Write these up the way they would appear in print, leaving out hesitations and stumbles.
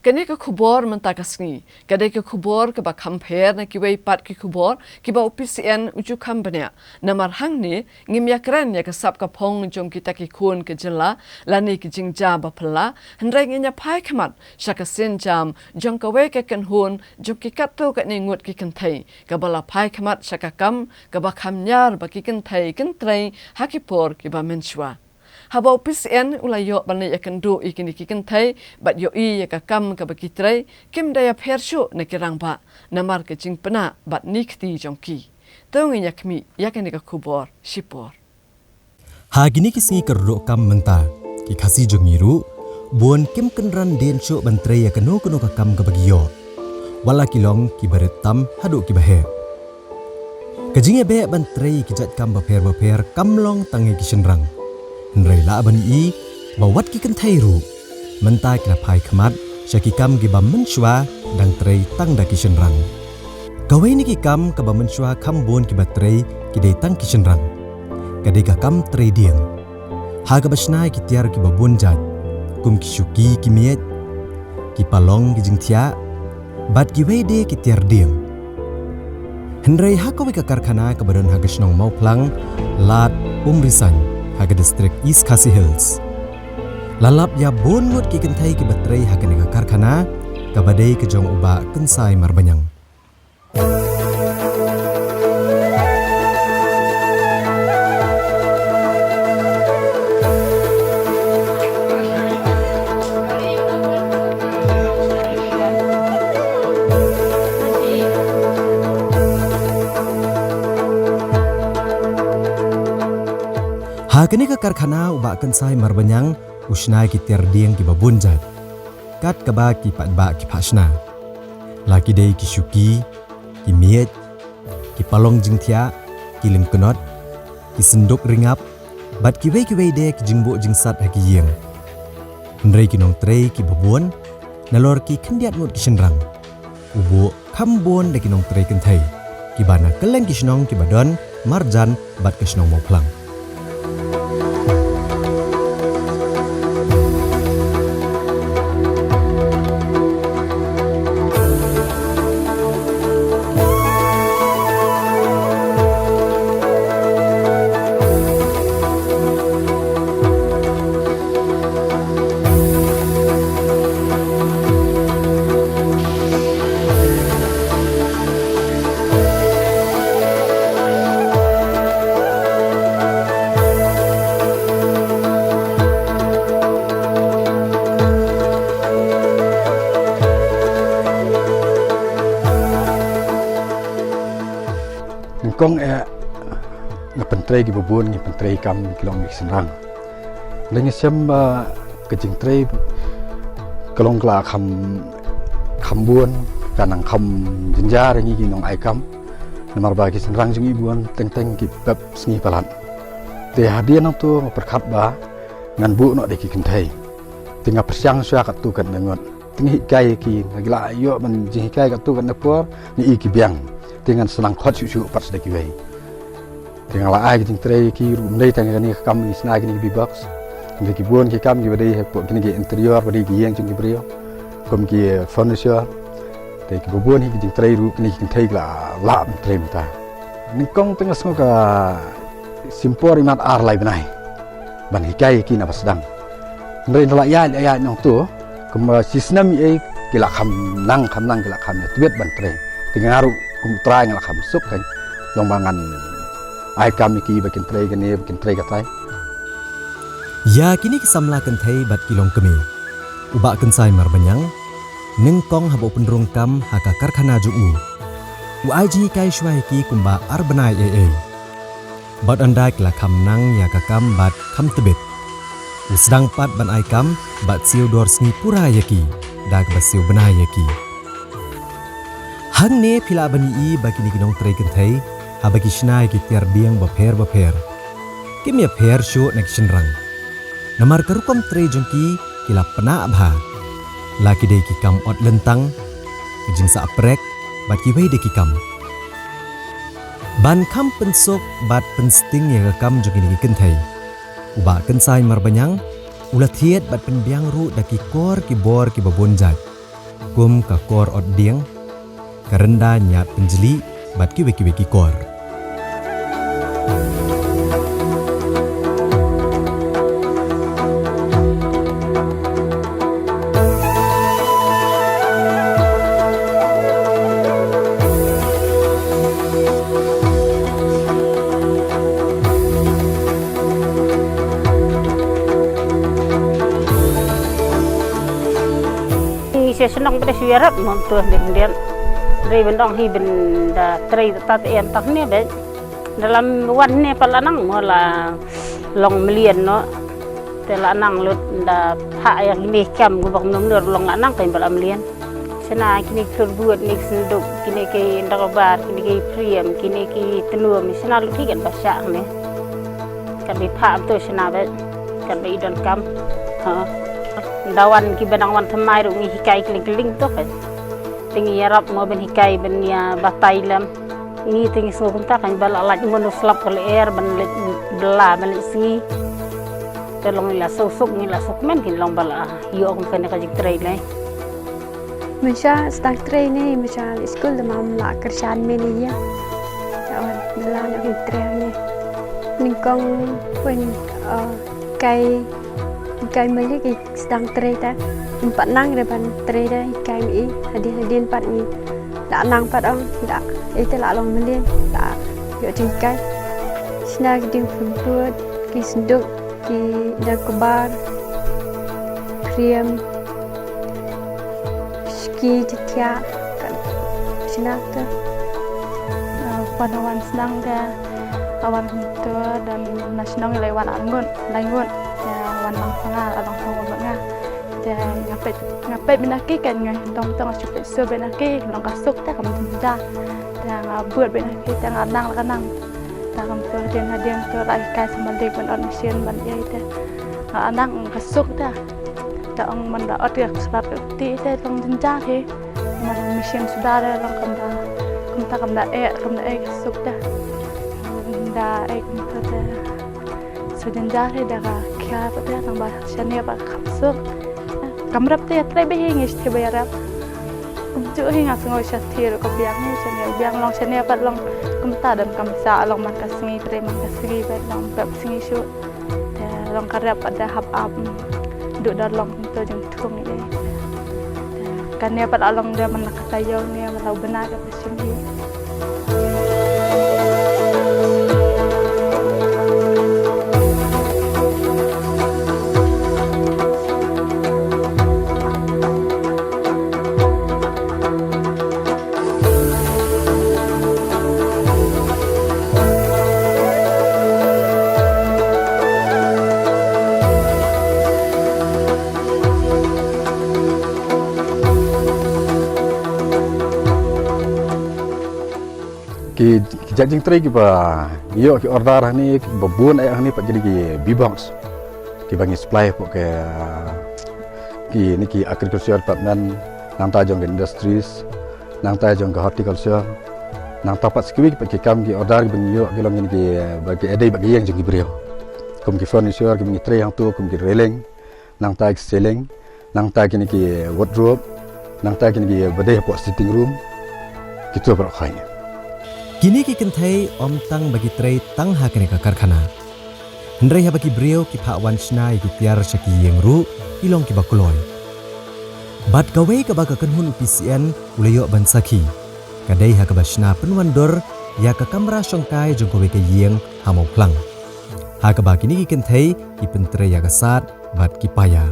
Kani ke kubor mentakasngi, kadai ke kubor ke ba kamper na kiwai pat ke kubor, ki ba OPCN uju kambanya. Namar hang ni, ngim ya keren ya kesap ka pong jom kita ki kun ke jela, lani ki jingja ba pela, hendrai nginya pai kamat, syaka sin jam, jom kawe ke ken hun, jom ki katu kat ni ngut ki kentai, ka bala pai kamat syaka kam, ka ba kamnyar ba ki kentai, kentrai, hakipor ki ba menshua. Haba OPCN ulayo bani yakan do ikini kikan thai bat yo I yaka kam ka bakitrai kim daya persho na kirang ba namar ke jing pena bat nikti jongki tong yakmi yakan ka kubor shipor ha gini kisngi kerro kam menta ki khasi jongiru bon kim kenran den sho bantre yakano kuno ka kam ka bagiyo wala kilong ki baretam hadu ki bahe kajinge be bantre ki jat kam baper kamlong tangi kisenrang Nrai la bani I bawat ki kan thairu menta kila phai khmat shaki kam gi bam menshwa dang trei tang da ki senrang kawai ni ki kam ka bam menshwa kham bon ki batrei ki dei tang ki senrang ka dei ka kam trei diang ha ka basna ki tiar ki babun jat kum ki shuki ki miet ki palong ki jingthia bat ki wei de ki tiar diang Henry ha ka karkhana ka badan ha gisnong mau plang lat umrisan haga distrik East Khasi Hills. Lalap ya bon ngut ki kentai ki batrei haga nega karkhana kabadai ke jong uba kensai marbanyang. Hakani ka karkhana uba kensai marbanyang usnai ki terdiang ki babunjat kat kaba ki patba ki phasna laki dei ki shuki ki miet ki palong jingthia ki lingknot ki sendok ringap bat ki wei de ki jingbo jingsat ha ki yeng hendrei ki nong trei ki babon nalor ki khendiat ngot ki senrang ubo khambon de ki nong trei kenthai ki bana keleng ki snong ki badon marjan bat ki snong mo plang Kong ngapentrai ki babun ngapentrai kam kilong ki senrang lengi sem ke jingtrai kalong kla khambun kanang kham jinjar ngi ki nong ai kam namar ba ki senrang jing ibuan teng ki pep sngi palan te hadian nang tu perkhat ba ngan bu no de ki kentai tinga persyang sya kat tu kan ngot tingi kai ki ngila yo man jing kai kat tu kan napor ni ki biang dengan senang khot su pas de ki wei dengan la ai ki tre ki rum dei tang ni kam ni sna ki bi box de ki bon ki kam ki dei po ki interior bari ki yang chung ki brio kom ki furniture de ki bon ki tre ru ki thai la tre mta ni kong teng asmo ka simpor imat ar lai benai ban hi kai ki na pasdang ndai la ya nong tu kum sisnam ai ki la kham nang ki la kham ya tuet ban tre tingaru kum trai ngala kham sup kan long bangan ai kam ki bakin trai katai ya kini kisamla kenthai bat kilong kemi uba kensai marbanyang ningkong habo penrung kam haka karkhana jumu uaji kai shwai ki kumba arbanai bat andai kla kham nang ya ka kam bat kham tebet usdang pat ban ai kam bat siu dor sngi pura yaki dak basiu benai yaki hang ne phila bani I baki ni ginong trei kenthai ha baki snai ki tiar diang baper kim ya pher sho nek senrang namar karukom trei jongki kila pena abha laki de ki kam ot lentang jing sa aprek bat ki wei de ki kam ban kam pensok bat pensting ya kam jongki ni kenthai uba kensai marbanyang ulat hiet bat penbiang ru daki kor ki bor ki babonjat kum ka kor od dieng karenda nyat penjeli bat ki weki kor. Saya senang pada siarat montuh dengan dari bendong hiben da tray tat em tak ni be dalam wan ni palanang mola long melian no telanang lut da ha yang ini kam gubak nomor long anang kain bala melian sana kini kerbuat ni senduk kini ke ndakabar kini ke priam kini ke tenua misana lut higan basya ni kan bi pha tu sana be kan bi don kam ha dawan ki benang wan thamai ru ngi hikai kling tu kan tingi yarap mo ben hikai ben ya batai lam ngi tingi so kunta kan bala laj mon slap kal air ben bela ben singi telong ila sok ngi la sok men kin long bala yo kum kan ka jik trai lai Misha start trai ni misha school de mam la kerjaan meni ya awan bela na ki trai ni ningkong wen kai meli ki sedang trai ta empat nang depan trai dah kai mi hadin empat ni dak nang empat ong dak itu la long melin dak yo jengkai sina ki ding food ki senduk ki dak kebar kriam ski titia kan sina tu panawan senang dia awan itu dan nasional lewat anggun ya wan lang sanga alang tong nga ya ngapet benaki kan ngai tong supet so benaki long kasuk ta kam tinda ya ngabuat benaki ta nganang kanang ta kam to den hadian to lai kai samalik ban on mission ban ya ita anang kasuk ta ta ong man da ot yak slap ti ta tong tinda he man mission sudah long kam da kasuk ta da to ta sudah jare daga kya pata tang ba shania ba kapsuk kamrap te trai be hing is te bayarap ju hing as ngoi shathir ko biang ni shania biang long shania pat long kumta dan kamsa long man kasngi tre man kasngi ba long bab singi shu te long karap ada hab am du dar long to jeng thung ni kan ne pat along dia man nakatayo ni malau benar ka singi ki jajing trai ki ba yo ki order hani babun ay hani pak jadi ki bibox ki bangi supply pok ke ki ni ki agriculture department nang ta jong industries nang ta jong horticulture nang ta pat skiwi pak ki kam ki order ki yo ki long ni ki bagi edai bagi yang jong ki brio kum ki furniture ki bangi trai yang tu kum ki railing nang ta ceiling nang ta ki ni ki wardrobe nang ta ki ni ki badai pok sitting room gitu pak khainya Kini ki kentai om tang bagi tray tang hakene ka karkhana. Hendrai ha bagi brio ki pha wan shna ki tiar shaki yengru ilong ki bakuloy. Bat gawe ka baga kanhun UPCN uleyo ban sakhi. Kadai ha ka basna penwan dor ya ka kamera songkai jong kowe ke yeng hamong klang. Ha ka ba kini ki kentai ki pentre ya ka sat bat ki paya.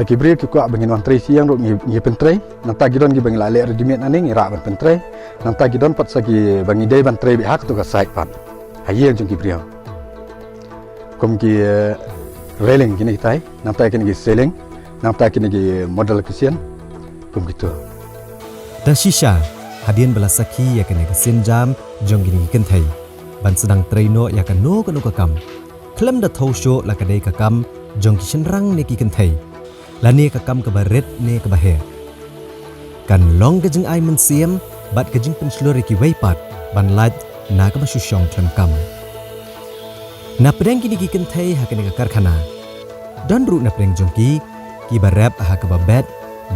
Tar kibri ki kuak bangin wan trei siang ro ngi pentrei nanta gidon gi bangin la le regiment aning ira ban pentrei nanta gidon pat sagi bangi dei ban trei bi hak tu ka sai pat hayeng jong kibri kom ki railing kini tai nanta kini gi sailing nanta kini gi model kisian kom gitu Dan shisha hadian belasaki ya kene kesin jam jong gini kentai ban sedang traino ya kan no ka kam klem da thau show la kadai ka kam jong ki senrang ne ki kentai lani ka kam ka baret ne ka baher kan long ke jeng ai men siam bat ke jeng penslori ki weipat ban laj na ka basusyong tlam kam na pedang kini ki kentai ha kene ka karkhana dan ru na pedang jong ki barap ha ka babet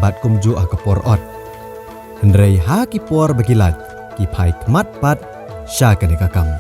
bat kumju ha ka por ot Hendrai ha ki por bagilat ki pai kmat pat sya kene ka kam